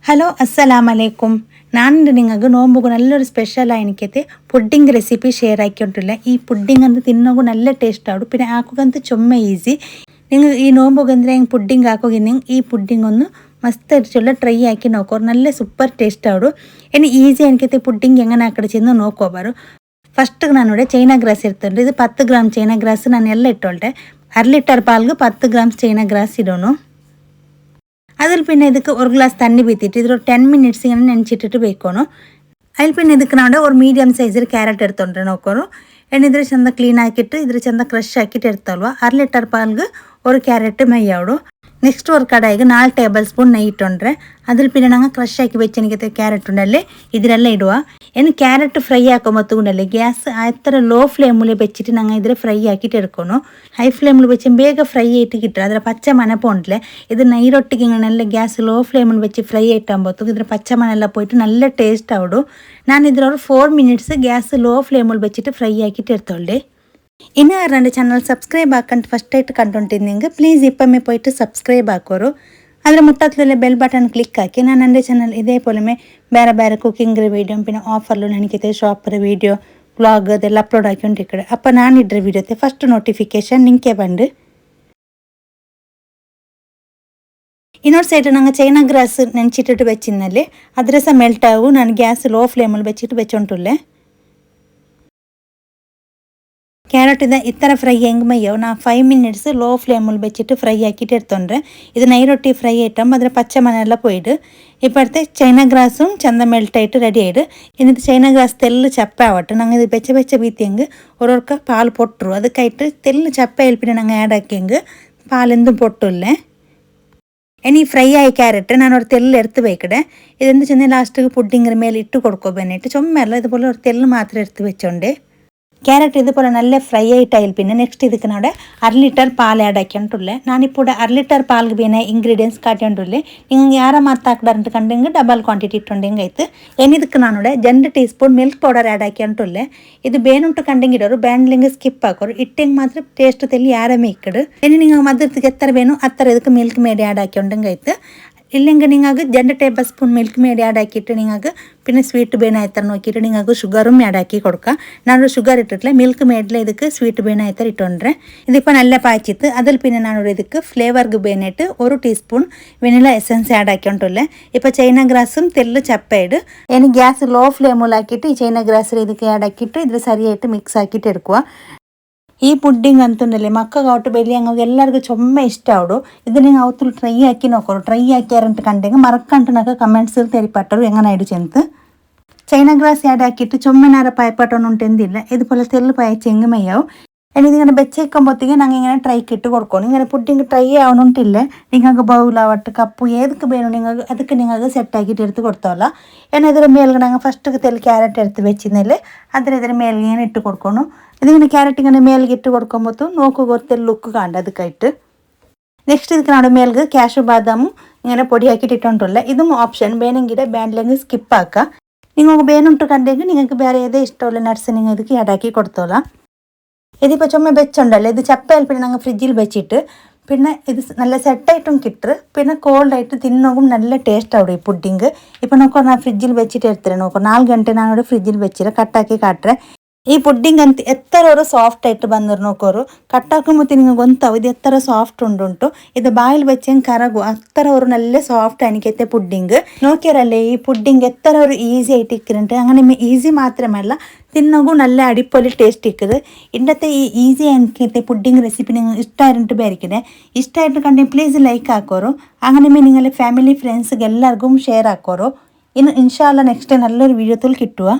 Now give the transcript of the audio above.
Hello അസ്സലാമലൈക്കും. ഞാനിന്ന് നിങ്ങൾക്ക് നോമ്പുക്ക് നല്ലൊരു സ്പെഷ്യൽ എനിക്കത്തെ പുഡിംഗ് റെസിപ്പി ഷെയർ ആക്കിയിട്ടുള്ള ഈ പുഡിംഗ് ಅಂತ ತಿನ್ನೋಕು നല്ല ಟೇಸ್ಟ್ ಆಡು പിന്നെ ആക്കുകಂತ ചുമ്മാ ഈസി. നിങ്ങൾ ഈ നോമ്പുക്ക് എന്തെങ്കിലും പുഡിംഗ് ആക്കുകയെങ്കിൽ ഈ പുഡിംഗ് ഒന്ന് മസ്ತ್ അടിച്ചുള്ള ട്രൈ ആക്കി നോക്കൂ. നല്ല സൂപ്പർ ടേസ്റ്റ് ആಡು. ഇനി ഈസി എനിക്കത്തെ പുഡിംഗ് എങ്ങനെ ആക്കടെ ചെന്ന് നോക്കോബಾರು. ಫಸ್ಟ್ ನಾನಿവിടെ ಚೈನಾ ಗ್ರಾಸ್ ಇರ್ತದೆ. ಇದು 10 ಗ್ರಾಮ್ ಚೈನಾ ಗ್ರಾಸ್ ನಾನು ಎಲ್ಲ ಇಟ್ಟೊಳ್ಳೆ. 1/2 ಲೀಟರ್ ಪಾಲ್ಗೆ 10 ಗ್ರಾಮ್ ಚೈನಾ ಗ್ರಾಸ್ ಇಡೋನು. അതിൽ പിന്നെ ಇದಕ್ಕೆ ഒരു ಗ್ಲಾಸ್ ತಣ್ಣಿ ಬೀತಿಟ್ಟು ಇದ್ರ 10 ಮಿನಿಟ್ಸ್ ಇങ്ങനെ ನೆನೆಸಿಟ್ಟಿട്ട് ಬೇಕೋನು. അതിൽ പിന്നെ ಇದಕ್ಕೆ ನಾವು ഒരു ಮೀಡಿಯಂ ಸೈಜ್ ಕ್ಯಾರೆಟ್ എടുത്തോണ്ട് നോക്കോನು. എന്നിട്ട് ಚಂದ ಕ್ಲೀನ್ ಹಾಕಿಟ್ಟು ಇದ್ರ ಚಂದ ಕ್ರಶ್ ಹಾಕಿಟ್ಟು ಇರ್ತಲ್ವಾ 1/2 ಲೀಟರ್ ಪಾಲ್ಗೆ ഒരു ಕ್ಯಾರೆಟ್ ಮೈಯಾಡು. ನೆಕ್ಸ್ಟ್ ഒരു കടായിಗೆ 4 ടേബിൾ സ്പൂൺ നെയ്യ് ഇട്ടോണ്ടേ അതിൽ പിന്നെ ഞങ്ങൾ ക്രഷ് ആക്കി വെച്ചെനിക്കത്തെ ക്യാരറ്റ് ഉണ്ടല്ലേ ഇതിലെല്ലാം ഇടുക. ഇനി ക്യാരറ്റ് ഫ്രൈ ആക്കുമ്പോൾ ഉണ്ടല്ലേ ഗ്യാസ് എത്ര ലോ ഫ്ലെയിമിൽ വെച്ചിട്ട് ഞങ്ങൾ ഇതിൽ ഫ്രൈ ആക്കിയിട്ട് എടുക്കണം. ഹൈ ഫ്ലെയിമിൽ വെച്ച് വേഗം ഫ്രൈ ആയിട്ട് കിട്ടുക. അതിൽ പച്ച മണ പോകണ്ടല്ലേ. ഇത് നെയ്റൊട്ടിക്ക് ഇങ്ങനെ നല്ല ഗ്യാസ് ലോ ഫ്ലെയിമിൽ വെച്ച് ഫ്രൈ ആയിട്ടാകുമ്പോഴത്തേക്ക് ഇതിൽ പച്ച മണെല്ലാം പോയിട്ട് നല്ല ടേസ്റ്റ് ആവിടും. ഞാൻ ഇതിലൊരു 4 മിനിറ്റ്സ് ഗ്യാസ് ലോ ഫ്ലെയിമിൽ വെച്ചിട്ട് ഫ്രൈ ആക്കിയിട്ട് എടുത്തോളേ. ಇನ್ನು ಯಾರು ನನ್ನ ಚಾನಲ್ ಸಬ್ಸ್ಕ್ರೈಬ್ ಹಾಕಂತ ಫಸ್ಟ್ ಆಯ್ತು ಕಂಡುಂಟಿದ್ದಂಗೆ ಪ್ಲೀಸ್ ಇಪ್ಪೊಮ್ಮೆ ಪೋಯ್ಟು ಸಬ್ಸ್ಕ್ರೈಬ್ ಹಾಕೋರು. ಅದರ ಮುತ್ತತ್ತಲೇ ಬೆಲ್ ಬಟನ್ ಕ್ಲಿಕ್ ಹಾಕಿ ನಾನು ನನ್ನ ಚಾನಲ್ ಇದೇ ಪೋಲಮೆ ಬೇರೆ ಬೇರೆ ಕುಕಿಂಗ್ ವೀಡಿಯೋ ಪಿನ್ನ ಆಫರ್ಲು ನನಗೆ ಶಾಪರ್ ವೀಡಿಯೋ ವ್ಲಾಗ್ ಅದೆಲ್ಲ ಅಪ್ಲೋಡ್ ಹಾಕಿ ಕಡೆ ಅಪ್ಪ ನಾನು ಇಡ್ರ ವೀಡಿಯೋತೆ ಫಸ್ಟ್ ನೋಟಿಫಿಕೇಶನ್ ನಿಂಗೆ ಬಂದು. ಇನ್ನೊಂದು ಸೈಡ್ ನಂಗೆ ಚೈನಾ ಗ್ರಾಸ್ ನೆನೆಸಿಟ್ಟಿಟ್ಟು വെച്ചിരുന്നല്ലേ ಅದರ ಸಹ ಮೆಲ್ಟ್ ಆಗು. ನಾನು ಗ್ಯಾಸ್ ಲೋ ಫ್ಲೇಮಲ್ಲಿ വെച്ചിട്ട് വെച്ചോണ്ടുള്ളേ. ಕ್ಯಾರೆಟ್ ಇದೆ ಈ ಥರ ಫ್ರೈ ಹೆಂಗೆ ಮೈಯವು ನಾ 5 ಮಿನಿಟ್ಸ್ ಲೋ ಫ್ಲೇಮಲ್ಲಿ വെച്ചിട്ട് ಫ್ರೈ ಆಕಿಟ್ಟು എടുത്തോണ്ടേ. ಇದು ನೈರೊಟ್ಟಿ ಫ್ರೈ ಐಟಮ್ ಅದರ പച്ച മണെല്ലാം പോയിട്ട് ഇപ്പോഴത്തെ ചൈന ഗ്രാസും ചന്ത മെൽട്ടായിട്ട് റെഡി ആയിട്ട്. എന്നിട്ട് ചൈന ഗ്രാസ് തെല്ല് ചപ്പാവട്ടെ ഞങ്ങൾ ഇത് വെച്ച ബീത്തിയെങ്കിൽ ഓരോർക്ക് പാൽ പൊട്ടರು ಅದಕ್ಕಾയിട്ട് തെല്ല് ചപ്പ പിന്നെ ഞങ്ങൾ ആഡ് ആക്കിയെങ്കിൽ പാലെന്തും പൊട്ടില്ലേ. ഇനി ഫ്രൈ ആയ ക്യാരറ്റ് ഞാൻ ഒരു തെല്ല് എടുത്ത് വെക്കട്ടെ. ഇതെന്ത് ചെന്നാൽ ലാസ്റ്റ് പുഡിങ്ങിന് മേലെ ഇട്ട് കൊടുക്കുക വേണ്ടിയിട്ട് ചുമ്മല്ല ഇതുപോലെ ഒരു തെല്ല് മാത്രം എടുത്ത് വെച്ചോണ്ടേ. ಕ್ಯಾರೆಟ್ ಇದುപോലെ നല്ല ഫ്രൈ ആയിട്ടായാൽ പിന്നെ നെക്സ്റ്റ് ಇದಕ್ಕೆ ನಾವು 1/2 ಲೀಟರ್ ಪಾಲು ಆ್ಯಡ್ ಹಾಕ್ಯಂಟುಳ್ಳೆ. ನಾನಿപ്പോൾ 1/2 ಲೀಟರ್ ಪಾಲ್ಗೆ ಬೇನೆ ಇಂಗ್ರೀಡಿಯೆಂಟ್ಸ್ ಕಾಟ್ಯಂಟುಳ್ಳೆ. ನಿಮಗೆ ಯಾರ ಮಾತಾಕ್ದಾರಂತ ಕಂಡೆಂಗೆ ಡಬಲ್ ಕ್ವಾಂಟಿಟಿ ಇಟ್ಟುಂಡೆಂಗೆ ಆಯ್ತು. ಏನಿದಕ್ಕೆ ನಾನು 2 teaspoon milk powder add ಹಾಕ್ಯಂಟುಳ್ಳೆ. ಇದು ಬೇನುಂಟು ಕಂಡೆಂಗೆ ಇಡೋರು ಬ್ಯಾಂಡ್ಲಿಂಗೆ ಸ್ಕಿಪ್ ಹಾಕೋರು ಇಟ್ಟೆಂಗೆ ಮಾತ್ರ ಟೇಸ್ಟ್ ತೆಲ್ಲಿ ಯಾರಮೇ ಇಕ್ಕಡು. ಇನ್ನು ನೀವು ಮದ್ರತಿಗೆ ಎತ್ತರ ಬೇನು ಆ ಥರ ಇದಕ್ಕೆ ಮಿಲ್ಕ್ ಮೇಡಿ ಆ್ಯಡ್ ಹಾಕ್ಯಂಡೆಂಗೆ ಆಯ್ತು. ഇല്ലെങ്കിൽ നിങ്ങൾക്ക് 2 ടേബിൾ സ്പൂൺ മിൽക്ക് മേടി ആഡ് ആക്കിയിട്ട് നിങ്ങൾക്ക് പിന്നെ സ്വീറ്റ് ബേൻ ആയിത്തර നോക്കിയിട്ട് നിങ്ങൾക്ക് ഷുഗറും ആഡ് ആക്കി കൊടുക്കുക. ನಾನು ഷുഗർ ഇട്ടിട്ടില്ല മിൽക്ക് മേഡിൽ ಇದಕ್ಕೆ ಸ್ವೀಟ್ ಬೇನ್ ಆಯ್ತರ ಇಟ್ಟೊಂಡ್ರೆ ഇതിപ്പോൾ നല്ല പാച്ചിത്ത്. അതിൽ പിന്നെ ನಾನು ಇದಕ್ಕೆ ഫ്ലേവർക്ക് ಬೇನಿಟ್ಟು 1 teaspoon vanilla essence add ಹಾಕ್ಯಂಟುಳ್ಳೆ. ഇപ്പോൾ ചൈന ഗ്രാസും തെല്ല് ചപ്പയിട് ഇനി ഗ്യാസ് ലോ ഫ്ലെയിമിൽ ആക്കിയിട്ട് ഈ ചൈന ഗ്രാസിൽ ಇದಕ್ಕೆ ಆ್ಯಡ್ ಹಾಕಿಟ್ಟು ಇದ್ರ ಸರಿಯಾയിട്ട് ಮಿಕ್ಸ್ ಹಾಕಿಟ್ಟು എടുക്കുക. ಈ ಪುಡ್ಡಿಂಗ್ ಅಂತಂದಲ್ಲಿ ಮಕ್ಕಗೆ ಔಟ್ ಬೆಲಿ ಹಂಗಾಗಿ ಎಲ್ಲರಿಗೂ ಚೊಮ್ಮೆ ಇಷ್ಟ ಆಡು. ಇದು ನೀವು ಅವತ್ತು ಟ್ರೈ ಹಾಕಿ ನೋಕೋರು. ಟ್ರೈ ಹಾಕ್ಯಾರಂತ ಕಂಡೆಂಗೆ ಮರಕ್ಕಂಟು ನಾಗ ಕಮೆಂಟ್ಸ್ ತೆರಿಪಟ್ಟರು ಹೆಂಗನ ಇಡು ಚೆಂತ. ಚೈನಾ ಗ್ರಾಸ್ ಆ್ಯಡ್ ಹಾಕಿಟ್ಟು ചൊമ്മനാര പായപ്പാട്ടൊന്നും ഉണ്ടെന്നില്ല. ഇതുപോലെ തെല്ല് പായച്ച് എങ്ങ് മെയ്യാവും. ഇനി ഇതിങ്ങനെ വെച്ചേക്കുമ്പോഴത്തേക്ക് ഞങ്ങൾ ഇങ്ങനെ ട്രൈക്ക് ഇട്ട് കൊടുക്കണം. ഇങ്ങനെ പുഡിങ് ട്രൈ ആവണമെന്നില്ല. നിങ്ങൾക്ക് ബൗലാവട്ടെ കപ്പ് ഏതൊക്കെ വേണം നിങ്ങൾക്ക് ಅದಕ್ಕೆ നിങ്ങൾക്ക് സെറ്റാക്കിയിട്ട് എടുത്ത് കൊടുത്തോളാം. എന്നാൽ ഇതിൻ്റെ മേൽಗೆ ഞങ്ങൾ ഫസ്റ്റ് തെല്ല് ക്യാരറ്റ് എടുത്ത് വെച്ചിരുന്നല്ലേ ഇതിൻ്റെ മേൽಗೆ ഇങ്ങനെ ഇട്ട് കൊടുക്കണം. ഇതിങ്ങനെ ക്യാരറ്റ് ഇങ്ങനെ മേൽಗೆ ഇട്ട് കൊടുക്കുമ്പോൾ നോക്കുക ഒരു തെല്ല് ലുക്ക് കാണണ്ട ಅದಕ್ಕಾയിട്ട്. നെക്സ്റ്റ് ಇದಕ್ಕೆ ನಾವು ಮೇಲ್ಗೆ ಕ್ಯಾಶು ಬಾದಾಮು ഇങ്ങനെ പൊടി ആക്കിയിട്ട് ഇട്ടുണ്ടല്ല. ഇതും ഓപ്ഷൻ വേണമെങ്കിൽ ബാൻഡിലെങ്കിൽ സ്കിപ്പ് ആക്കുക. നിങ്ങൾക്ക് ಬೇನುಂಟು ಕಂಡೆങ്കിൽ നിങ്ങൾക്ക് ಬೇರೆ ഏതേ ഇഷ്ടമുള്ള നട്ട്സ് നിങ്ങൾ ಇದಕ್ಕೆ ആഡ് ആക്കി കൊടുത്തോളാം. ഇതിപ്പോൾ ചുമ്മാ വെച്ചുണ്ടല്ലോ ഇത് ചപ്പയിൽ പിന്നെ ഞങ്ങൾ ഫ്രിഡ്ജിൽ വെച്ചിട്ട് പിന്നെ ഇത് നല്ല സെറ്റായിട്ടും കിട്ടും. പിന്നെ കോൾഡായിട്ട് തിന്നോക്കും നല്ല ടേസ്റ്റ് ആവും ഈ പുഡിങ്. ഇപ്പോൾ നോക്കൂ ഞാൻ ഫ്രിഡ്ജിൽ വെച്ചിട്ട് എടുത്തിട്ട് നോക്കൂ 4 ಗಂಟೆ ನಾನಿവിടെ ಫ್ರಿಡ್ಜಿൽ വെച്ചിട്ട് ಕಟ್ಟಾಕಿ ಕಾಟ್ರೆ ಈ ಪುಡ್ಡಿಂಗ್ ಅಂತ ಎತ್ತರವರು ಸಾಫ್ಟ್ ಆയിട്ട് ಬಂದರು ನೋಕೋರು. ಕಟ್ಟಾಕುമ്പോൾ ನಿಮಗೆ ಗೊತ್ತಾವು ಇದು ಎತ್ತರ ಸಾಫ್ಟ್ ಉಂಟು. ಇದು ಬಾಯಿಲ್ വെച്ചെങ്കിൽ കറകു അത്തരവർ നല്ല സോഫ്റ്റ് എനിക്കത്തെ പുഡിങ് നോക്കിയാറല്ലേ. ഈ പുഡിങ് എത്തരവർ ഈസി ആയിട്ട് ഇക്കുന്നുണ്ട്. അങ്ങനെ ഈസി മാത്രമല്ല തിന്നോക്കും നല്ല അടിപൊളി ടേസ്റ്റ് ഇക്കുന്നത്. ഇന്നത്തെ ഈ ഈസി എനിക്കത്തെ പുഡിങ് റെസിപ്പി നിങ്ങൾ ഇഷ്ടമായിട്ട് പേരിക്കണേ. ഇഷ്ടമായിട്ട് കണ്ടെങ്കിൽ പ്ലീസ് ലൈക്ക് ആക്കോറു. അങ്ങനെ നിങ്ങളുടെ ഫാമിലി ഫ്രണ്ട്സിಗೆ എല്ലാവർക്കും ഷെയർ ആക്കോറു. ഇന്ന് ഇൻഷാല്ല നെക്സ്റ്റ് നല്ലൊരു വീഡിയോത്തിൽ കിട്ടുക.